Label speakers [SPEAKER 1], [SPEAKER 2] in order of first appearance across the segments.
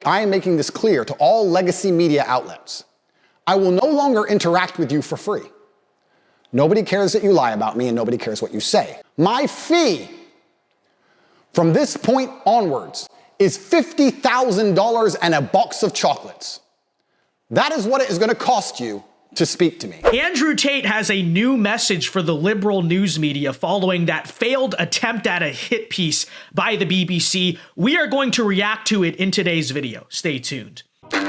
[SPEAKER 1] I am making this clear to all legacy media outlets. I will no longer interact with you for free. Nobody cares that you lie about me, and nobody cares what you say. My fee from this point onwards is $50,000 and a box of chocolates. That is what it is going to cost you to speak to me.
[SPEAKER 2] Andrew Tate has a new message for the liberal news media following that failed attempt at a hit piece by the BBC. We are going to react to it in today's video. Stay tuned. All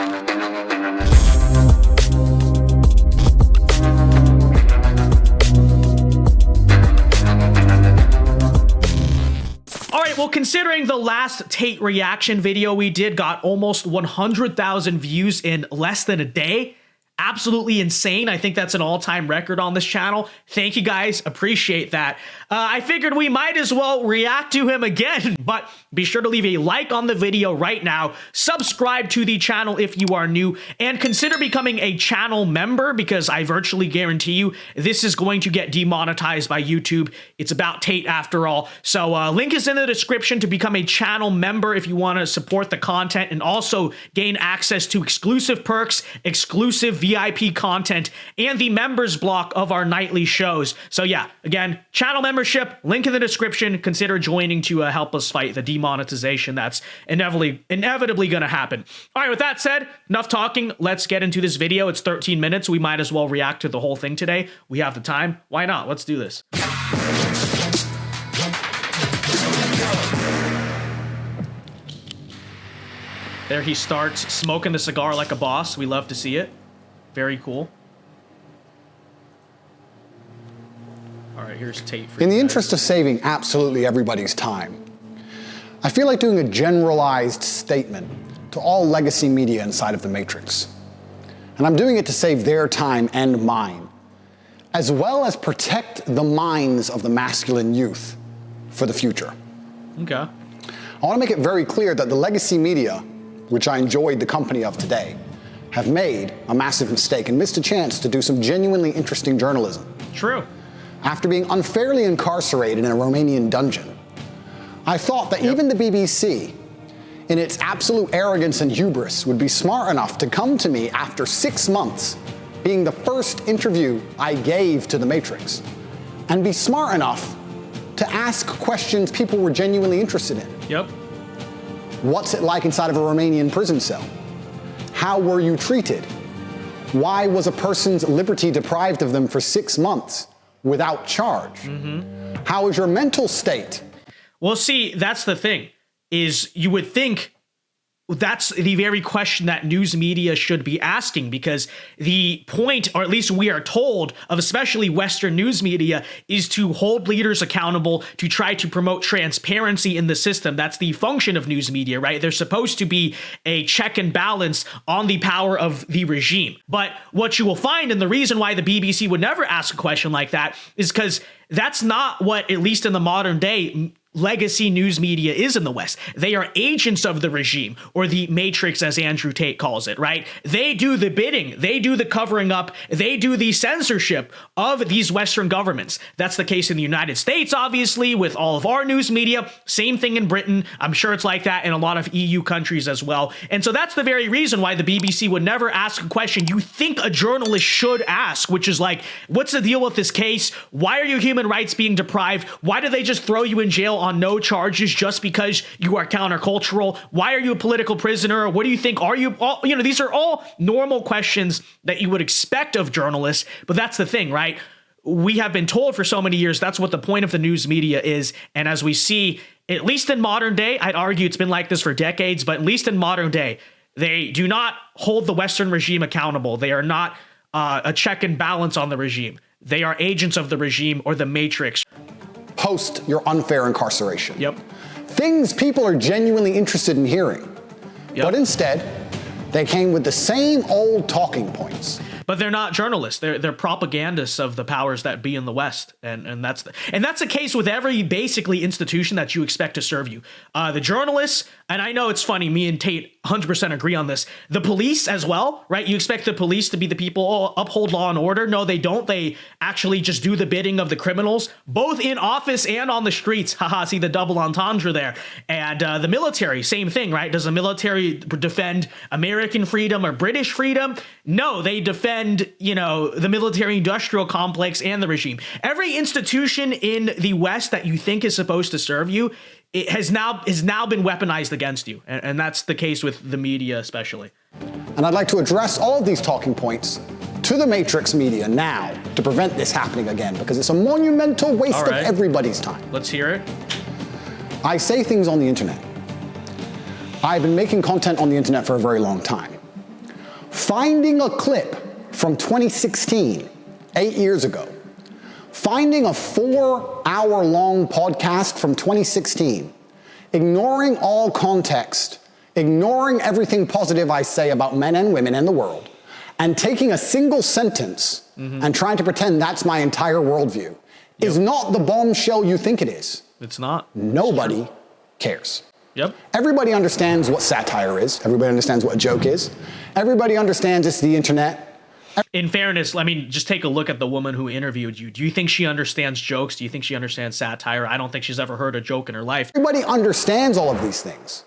[SPEAKER 2] right, well, considering the last Tate reaction video we did got almost 100,000 views in less than a day, absolutely insane. I think that's an all-time record on this channel. Thank you guys, appreciate that. I figured we might as well react to him again, but be sure to leave a like on the video right now, subscribe to the channel if you are new, and consider becoming a channel member because I virtually guarantee you this is going to get demonetized by YouTube. It's about Tate after all. So link is in the description to become a channel member if you want to support the content and also gain access to exclusive perks, exclusive VIP content, and the members block of our nightly shows. So yeah, again, channel membership, link in the description. Consider joining to help us fight the demonetization that's inevitably going to happen. All right, with that said, enough talking. Let's get into this video. It's 13 minutes. We might as well react to the whole thing today. We have the time. Why not? Let's do this. There he starts, smoking the cigar like a boss. We love to see it. Very cool. All right, here's Tate.
[SPEAKER 1] In the interest of saving absolutely everybody's time, I feel like doing a generalized statement to all legacy media inside of the Matrix. And I'm doing it to save their time and mine, as well as protect the minds of the masculine youth for the future.
[SPEAKER 2] Okay.
[SPEAKER 1] I want to make it very clear that the legacy media, which I enjoyed the company of today, have made a massive mistake and missed a chance to do some genuinely interesting journalism.
[SPEAKER 2] True.
[SPEAKER 1] After being unfairly incarcerated in a Romanian dungeon, I thought that even the BBC, in its absolute arrogance and hubris, would be smart enough to come to me after 6 months, being the first interview I gave to the Matrix, and be smart enough to ask questions people were genuinely interested in.
[SPEAKER 2] Yep.
[SPEAKER 1] What's it like inside of a Romanian prison cell? How were you treated? Why was a person's liberty deprived of them for 6 months without charge? How is your mental state?
[SPEAKER 2] Well, see, that's the thing, is you would think that's the very question that news media should be asking, because the point, or at least we are told, of especially Western news media is to hold leaders accountable, to try to promote transparency in the system. That's the function of news media, right? They're supposed to be a check and balance on the power of the regime. But what you will find, and the reason why the BBC would never ask a question like that, is because that's not what, at least in the modern day, legacy news media is in the West. They are agents of the regime, or the Matrix, as Andrew Tate calls it, right? They do the bidding, they do the covering up, they do the censorship of these Western governments. That's the case in the United States, obviously, with all of our news media. Same thing in Britain. I'm sure it's like that in a lot of EU countries as well. And so that's the very reason why the BBC would never ask a question you think a journalist should ask, which is like, what's the deal with this case? Why are your human rights being deprived? Why do they just throw you in jail on no charges just because you are countercultural? Why are you a political prisoner? What do you think? Are you all, these are all normal questions that you would expect of journalists, but that's the thing, right? We have been told for so many years that's what the point of the news media is. And as we see, at least in modern day, I'd argue it's been like this for decades, but at least in modern day, they do not hold the Western regime accountable. They are not a check and balance on the regime. They are agents of the regime, or the Matrix.
[SPEAKER 1] Post your unfair incarceration.
[SPEAKER 2] Yep.
[SPEAKER 1] Things people are genuinely interested in hearing.
[SPEAKER 2] Yep.
[SPEAKER 1] But instead, they came with the same old talking points.
[SPEAKER 2] But they're not journalists. They're propagandists of the powers that be in the West, and that's the case with every basically institution that you expect to serve you. The journalists, and I know it's funny, me and Tate 100% agree on this. The police as well, right? You expect the police to be the people uphold law and order. No, they don't. They actually just do the bidding of the criminals, both in office and on the streets. Haha, see the double entendre there. And the military, same thing, right? Does the military defend American freedom or British freedom? No, they defend, the military industrial complex and the regime. Every institution in the West that you think is supposed to serve you, it has now been weaponized against you. And that's the case with the media especially.
[SPEAKER 1] And I'd like to address all of these talking points to the Matrix media now to prevent this happening again, because it's a monumental waste of everybody's time.
[SPEAKER 2] Let's hear it.
[SPEAKER 1] I say things on the internet. I've been making content on the internet for a very long time. Finding a clip from 2016, 8 years ago, finding a 4-hour-long podcast from 2016, ignoring all context, ignoring everything positive I say about men and women and the world, and taking a single sentence and trying to pretend that's my entire worldview is not the bombshell you think it is.
[SPEAKER 2] It's not.
[SPEAKER 1] Nobody cares.
[SPEAKER 2] Yep.
[SPEAKER 1] Everybody understands what satire is. Everybody understands what a joke is. Everybody understands it's the internet.
[SPEAKER 2] In fairness, I mean, just take a look at the woman who interviewed you. Do you think she understands jokes? Do you think she understands satire? I don't think she's ever heard a joke in her life.
[SPEAKER 1] Everybody understands all of these things.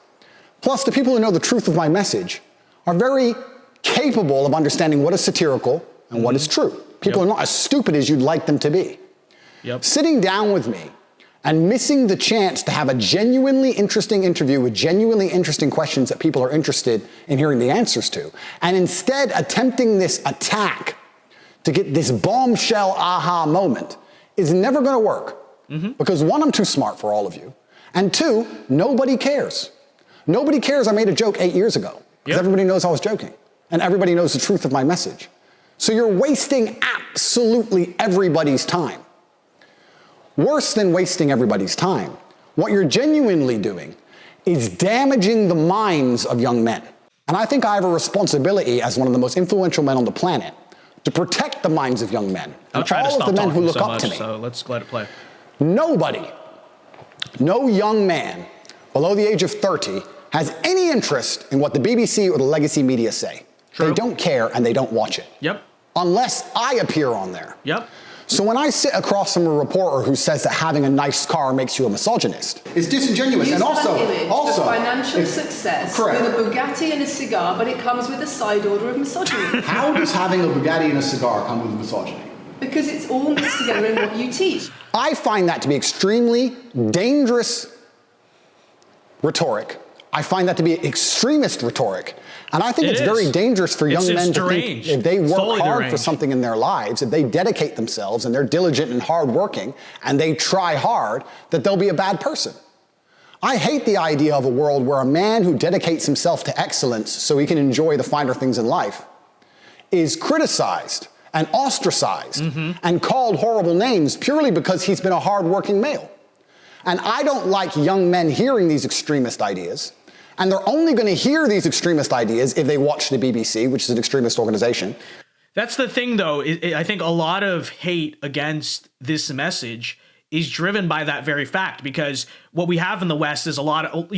[SPEAKER 1] Plus, the people who know the truth of my message are very capable of understanding what is satirical and what is true. People are not as stupid as you'd like them to be. Sitting down with me and missing the chance to have a genuinely interesting interview with genuinely interesting questions that people are interested in hearing the answers to, and instead attempting this attack to get this bombshell aha moment is never going to work. Because one, I'm too smart for all of you, and two, nobody cares. Nobody cares I made a joke 8 years ago, because everybody knows I was joking, and everybody knows the truth of my message. So you're wasting absolutely everybody's time. Worse than wasting everybody's time, what you're genuinely doing is damaging the minds of young men. And I think I have a responsibility as one of the most influential men on the planet to protect the minds of young men and all of the men who look up to me.
[SPEAKER 2] So let's let it play.
[SPEAKER 1] Nobody, no young man below the age of 30 has any interest in what the BBC or the legacy media say. They don't care and they don't watch it. Unless I appear on there. So when I sit across from a reporter who says that having a nice car makes you a misogynist, it's disingenuous.
[SPEAKER 3] You
[SPEAKER 1] and
[SPEAKER 3] also
[SPEAKER 1] also
[SPEAKER 3] financial success with a Bugatti and a cigar, but it comes with a side order of misogyny.
[SPEAKER 1] How does having a Bugatti and a cigar come with misogyny?
[SPEAKER 3] Because it's all mixed together in what you teach.
[SPEAKER 1] I find that to be extremely dangerous rhetoric. I find that to be extremist rhetoric. And I think it's very dangerous for young men to think if they work hard for something in their lives, if they dedicate themselves and they're diligent and hardworking and they try hard, that they'll be a bad person. I hate the idea of a world where a man who dedicates himself to excellence so he can enjoy the finer things in life is criticized and ostracized and called horrible names purely because he's been a hardworking male. And I don't like young men hearing these extremist ideas. And they're only going to hear these extremist ideas if they watch the BBC, which is an extremist organization.
[SPEAKER 2] That's the thing, though. I think a lot of hate against this message is driven by that very fact, because what we have in the West is a lot of,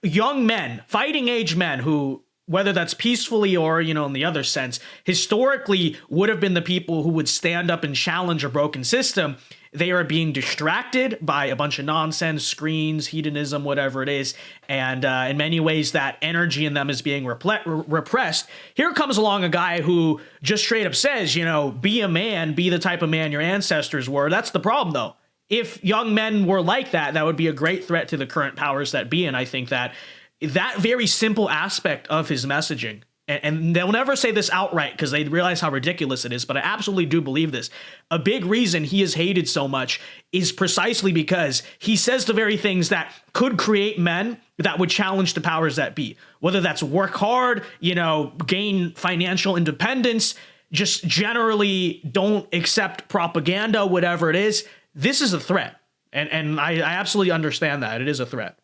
[SPEAKER 2] young men, fighting age men who, whether that's peacefully or, in the other sense, historically would have been the people who would stand up and challenge a broken system. They are being distracted by a bunch of nonsense, screens, hedonism, whatever it is. And in many ways, that energy in them is being repressed. Here comes along a guy who just straight up says, be a man, be the type of man your ancestors were. That's the problem, though. If young men were like that, that would be a great threat to the current powers that be. And I think that very simple aspect of his messaging, and they'll never say this outright because they realize how ridiculous it is, but I absolutely do believe this. A big reason he is hated so much is precisely because he says the very things that could create men that would challenge the powers that be. Whether that's work hard, gain financial independence, just generally don't accept propaganda, whatever it is. This is a threat. And I absolutely understand that. It is a threat.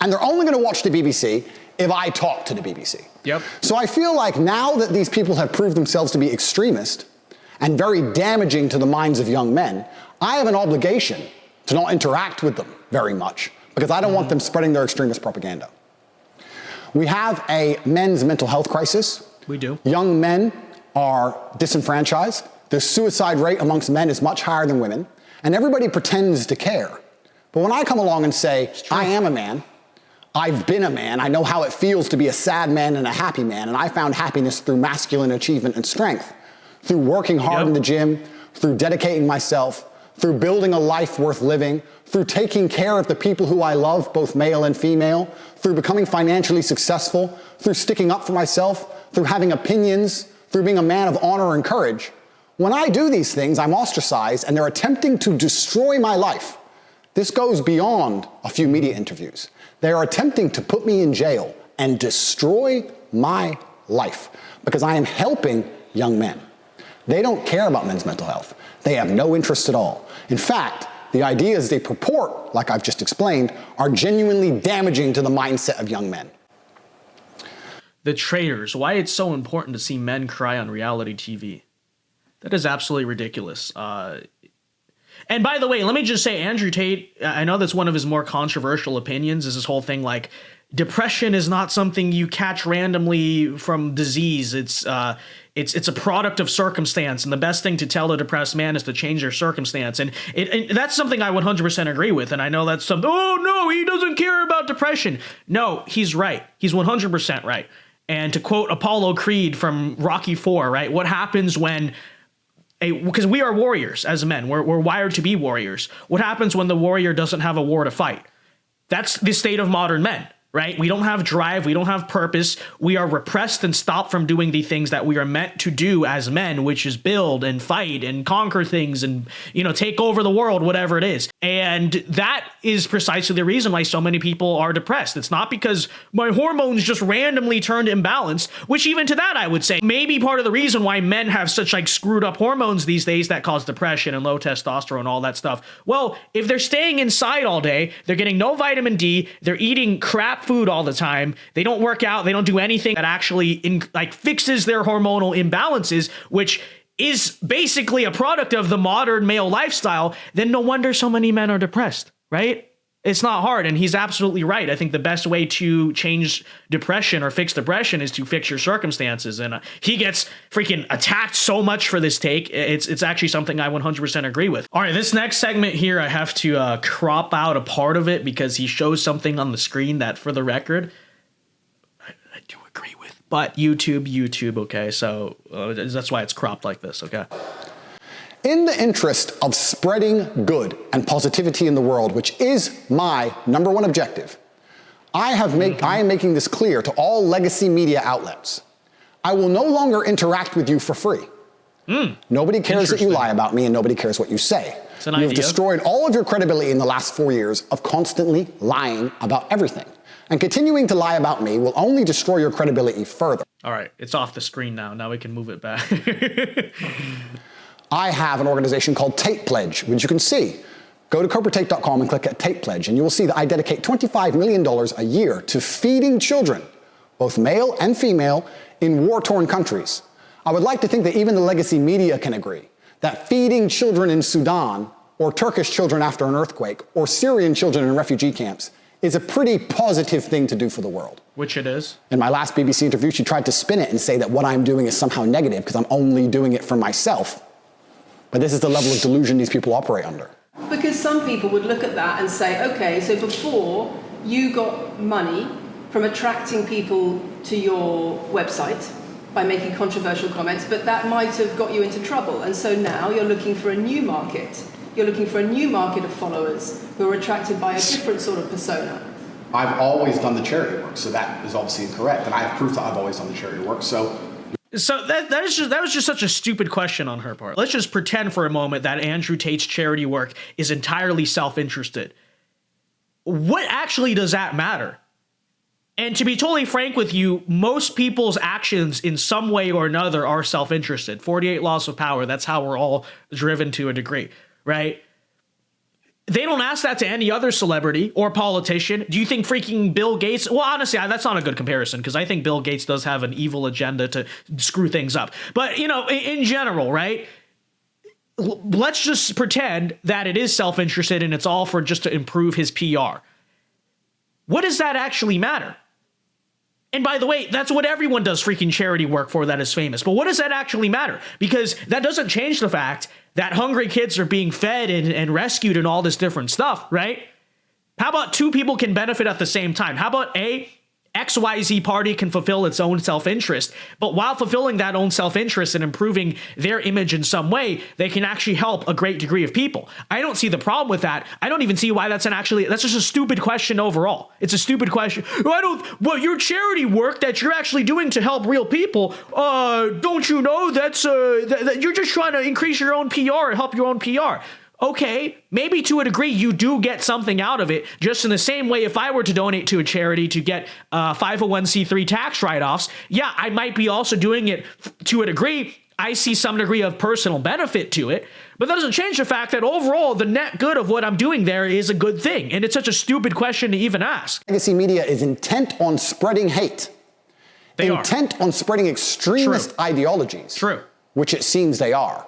[SPEAKER 1] And they're only going to watch the BBC if I talk to the BBC. So I feel like now that these people have proved themselves to be extremist and very damaging to the minds of young men, I have an obligation to not interact with them very much because I don't want them spreading their extremist propaganda. We have a men's mental health crisis.
[SPEAKER 2] We do.
[SPEAKER 1] Young men are disenfranchised. The suicide rate amongst men is much higher than women. And everybody pretends to care. But when I come along and say, I am a man, I've been a man, I know how it feels to be a sad man and a happy man, and I found happiness through masculine achievement and strength, through working hard in the gym, through dedicating myself, through building a life worth living, through taking care of the people who I love, both male and female, through becoming financially successful, through sticking up for myself, through having opinions, through being a man of honor and courage. When I do these things, I'm ostracized and they're attempting to destroy my life. This goes beyond a few media interviews. They are attempting to put me in jail and destroy my life because I am helping young men. They don't care about men's mental health. They have no interest at all. In fact, the ideas they purport, like I've just explained, are genuinely damaging to the mindset of young men.
[SPEAKER 2] The traitors, why it's so important to see men cry on reality TV. That is absolutely ridiculous. And by the way, let me just say, Andrew Tate, I know that's one of his more controversial opinions, is this whole thing like depression is not something you catch randomly from disease. It's a product of circumstance, and the best thing to tell a depressed man is to change their circumstance. And that's something I 100% agree with. And I know that's something, oh no, he doesn't care about depression. No, he's right. He's 100% right. And to quote Apollo Creed from Rocky IV, right? What happens when because we are warriors as men. We're wired to be warriors. What happens when the warrior doesn't have a war to fight? That's the state of modern men, right? We don't have drive. We don't have purpose. We are repressed and stopped from doing the things that we are meant to do as men, which is build and fight and conquer things and, take over the world, whatever it is. And that is precisely the reason why so many people are depressed. It's not because my hormones just randomly turned imbalanced, which even to that, I would say, maybe part of the reason why men have such screwed up hormones these days that cause depression and low testosterone, all that stuff. Well, if they're staying inside all day, they're getting no vitamin D, they're eating crap food all the time, they don't work out, they don't do anything that actually fixes their hormonal imbalances, which is basically a product of the modern male lifestyle, then no wonder so many men are depressed, right? It's not hard, and he's absolutely right. I think the best way to change depression or fix depression is to fix your circumstances, and he gets freaking attacked so much for this take. It's actually something I 100% agree with. All right, this next segment here, I have to crop out a part of it because he shows something on the screen that, for the record, I do agree with. But YouTube, okay? So that's why it's cropped like this, okay?
[SPEAKER 1] In the interest of spreading good and positivity in the world, which is my number one objective, I am making this clear to all legacy media outlets. I will no longer interact with you for free. Nobody cares that you lie about me, and nobody cares what you say. You have destroyed all of your credibility in the last 4 years of constantly lying about everything. And continuing to lie about me will only destroy your credibility further.
[SPEAKER 2] All right, it's off the screen now. Now we can move it back.
[SPEAKER 1] I have an organization called Tate Pledge, which you can see. Go to corporatate.com and click at Tate Pledge, and you will see that I dedicate $25 million a year to feeding children, both male and female, in war-torn countries. I would like to think that even the legacy media can agree that feeding children in Sudan, or Turkish children after an earthquake, or Syrian children in refugee camps is a pretty positive thing to do for the world.
[SPEAKER 2] Which it is.
[SPEAKER 1] In my last BBC interview, she tried to spin it and say that what I'm doing is somehow negative because I'm only doing it for myself. But this is the level of delusion these people operate under.
[SPEAKER 3] Because some people would look at that and say, okay, so before you got money from attracting people to your website by making controversial comments, but that might have got you into trouble. And so now you're looking for a new market. You're looking for a new market of followers who are attracted by a different sort of persona.
[SPEAKER 1] I've always done the charity work, so that is obviously incorrect. And I have proof that I've always done the charity work, so
[SPEAKER 2] that was just such a stupid question on her part. Let's just pretend for a moment that Andrew Tate's charity work is entirely self-interested. What actually does that matter? And to be totally frank with you, most people's actions in some way or another are self-interested. 48 laws of power, that's how we're all driven to a degree, right? They don't ask that to any other celebrity or politician. Do you think freaking Bill Gates... Well, honestly, that's not a good comparison because I think Bill Gates does have an evil agenda to screw things up. But, in general, right? Let's just pretend that it is self-interested and it's all for just to improve his PR. What does that actually matter? And by the way, that's what everyone does freaking charity work for that is famous. But what does that actually matter? Because that doesn't change the fact that hungry kids are being fed and rescued and all this different stuff, right? How about two people can benefit at the same time? How about XYZ party can fulfill its own self-interest, but while fulfilling that own self-interest and improving their image in some way, they can actually help a great degree of people. I don't see the problem with that. I don't even see why that's just a stupid question overall. It's a stupid question. Your charity work that you're actually doing to help real people, don't you know that you're just trying to increase your own PR and help your own PR. Okay, maybe to a degree you do get something out of it, just in the same way if I were to donate to a charity to get 501c3 tax write-offs, yeah, I might be also doing it to a degree. I see some degree of personal benefit to it, but that doesn't change the fact that overall the net good of what I'm doing there is a good thing, and it's such a stupid question to even ask.
[SPEAKER 1] Legacy media is intent on spreading hate.
[SPEAKER 2] They are.
[SPEAKER 1] Intent on spreading extremist ideologies.
[SPEAKER 2] True.
[SPEAKER 1] Which it seems they are.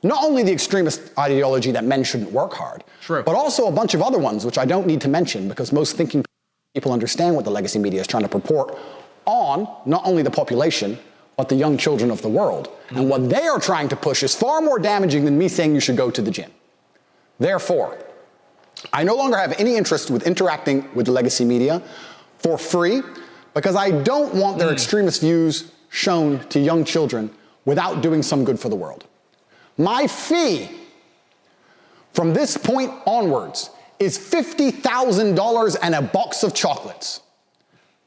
[SPEAKER 1] Not only the extremist ideology that men shouldn't work hard,
[SPEAKER 2] True.
[SPEAKER 1] but also a bunch of other ones, which I don't need to mention because most thinking people understand what the legacy media is trying to purport on not only the population, but the young children of the world. And what they are trying to push is far more damaging than me saying you should go to the gym. Therefore, I no longer have any interest with interacting with the legacy media for free because I don't want their extremist views shown to young children without doing some good for the world. My fee from this point onwards is $50,000 and a box of chocolates.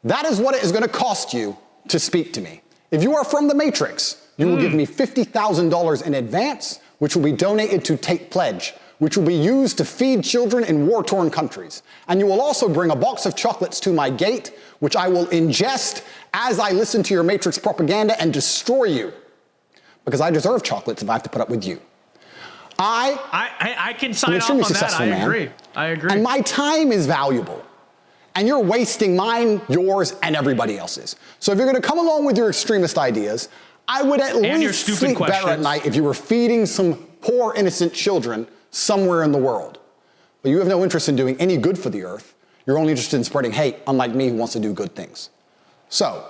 [SPEAKER 1] That is what it is going to cost you to speak to me. If you are from the Matrix, you will give me $50,000 in advance, which will be donated to Tate Pledge, which will be used to feed children in war-torn countries. And you will also bring a box of chocolates to my gate, which I will ingest as I listen to your Matrix propaganda and destroy you. Because I deserve chocolates if I have to put up with you.
[SPEAKER 2] I can sign off on that. I agree.
[SPEAKER 1] And my time is valuable. And you're wasting mine, yours, and everybody else's. So if you're going to come along with your extremist ideas, I would at least sleep better at night if you were feeding some poor innocent children somewhere in the world. But you have no interest in doing any good for the earth. You're only interested in spreading hate, unlike me who wants to do good things. So,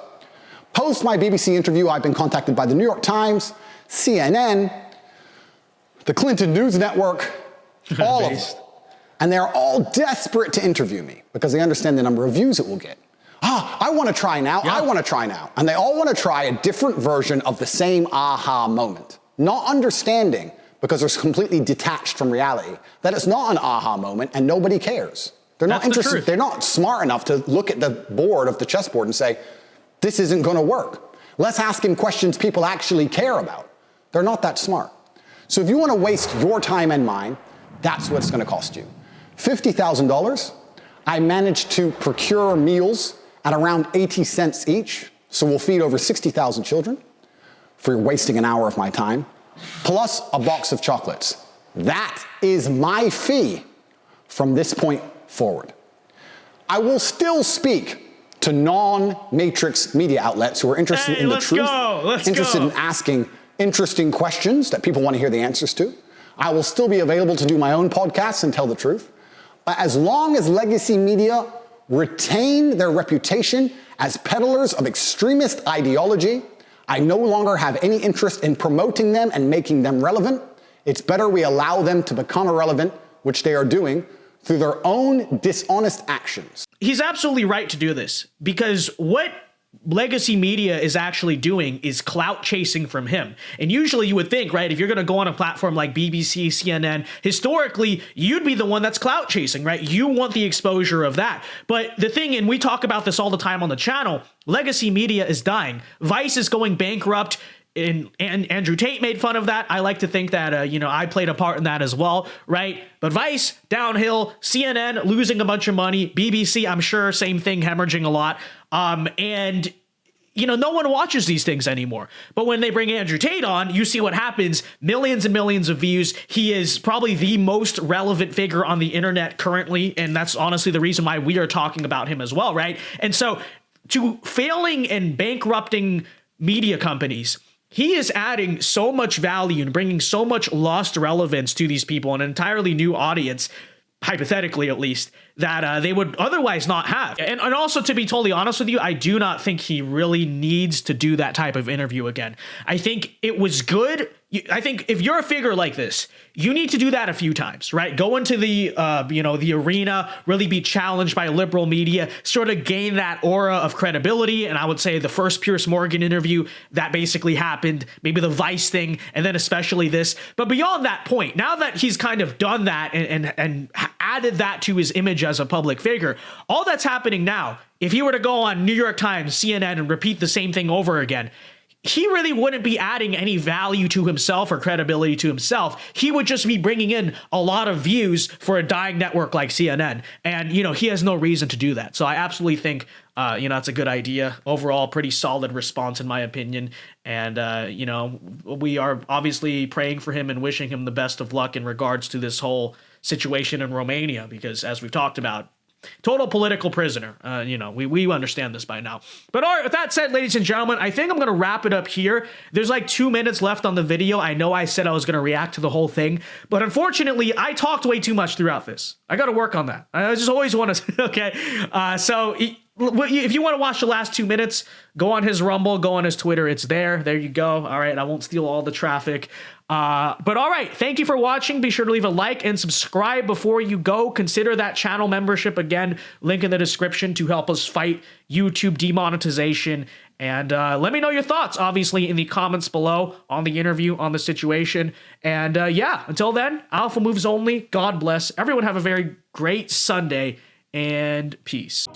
[SPEAKER 1] post my BBC interview, I've been contacted by the New York Times, CNN, the Clinton News Network, all of them. And they're all desperate to interview me because they understand the number of views it will get. I want to try now. Yeah. I want to try now. And they all want to try a different version of the same aha moment. Not understanding, because they're completely detached from reality, that it's not an aha moment and nobody cares. They're not interested. They're not smart enough to look at the board of the chessboard and say, this isn't going to work. Let's ask him questions people actually care about. They're not that smart. So if you want to waste your time and mine, that's what it's going to cost you. $50,000. I managed to procure meals at around 80 cents each. So we'll feed over 60,000 children for wasting an hour of my time, plus a box of chocolates. That is my fee from this point forward. I will still speak to non-Matrix media outlets who are interested in the truth, interested in asking interesting questions that people want to hear the answers to. I will still be available to do my own podcasts and tell the truth. But as long as legacy media retain their reputation as peddlers of extremist ideology, I no longer have any interest in promoting them and making them relevant. It's better we allow them to become irrelevant, which they are doing, through their own dishonest actions.
[SPEAKER 2] He's absolutely right to do this, because what legacy media is actually doing is clout chasing from him. And usually you would think, right, if you're going to go on a platform like BBC, CNN, historically, you'd be the one that's clout chasing, right? You want the exposure of that. But the thing, and we talk about this all the time on the channel, legacy media is dying. Vice is going bankrupt. And Andrew Tate made fun of that. I like to think that, I played a part in that as well, right? But Vice, downhill, CNN, losing a bunch of money, BBC, I'm sure, same thing, hemorrhaging a lot. And no one watches these things anymore. But when they bring Andrew Tate on, you see what happens. Millions and millions of views. He is probably the most relevant figure on the internet currently. And that's honestly the reason why we are talking about him as well, right? And so to failing and bankrupting media companies, he is adding so much value and bringing so much lost relevance to these people, an entirely new audience, hypothetically at least, that they would otherwise not have. And also, to be totally honest with you, I do not think he really needs to do that type of interview again. I think it was good. I think if you're a figure like this, you need to do that a few times, right? Go into the, the arena, really be challenged by liberal media, sort of gain that aura of credibility. And I would say the first Piers Morgan interview, that basically happened, maybe the Vice thing, and then especially this. But beyond that point, now that he's kind of done that and added that to his image as a public figure, all that's happening now, if he were to go on New York Times, CNN, and repeat the same thing over again, he really wouldn't be adding any value to himself or credibility to himself. He would just be bringing in a lot of views for a dying network like CNN. And, he has no reason to do that. So I absolutely think, it's a good idea. Overall, pretty solid response, in my opinion. And, we are obviously praying for him and wishing him the best of luck in regards to this whole situation in Romania, because as we've talked about, total political prisoner. We understand this by now. But all right, with that said, ladies and gentlemen, I think I'm going to wrap it up here. There's like 2 minutes left on the video. I know I said I was going to react to the whole thing, but unfortunately, I talked way too much throughout this. I got to work on that. I just always want to, okay? So if you want to watch the last 2 minutes, go on his Rumble, go on his Twitter. It's there. There you go. All right, I won't steal all the traffic. But all right, thank you for watching. Be sure to leave a like and subscribe before you go. Consider that channel membership. Again, link in the description to help us fight YouTube demonetization. And let me know your thoughts, obviously, in the comments below on the interview, on the situation. And until then, Alpha Moves Only. God bless. Everyone have a very great Sunday, and peace.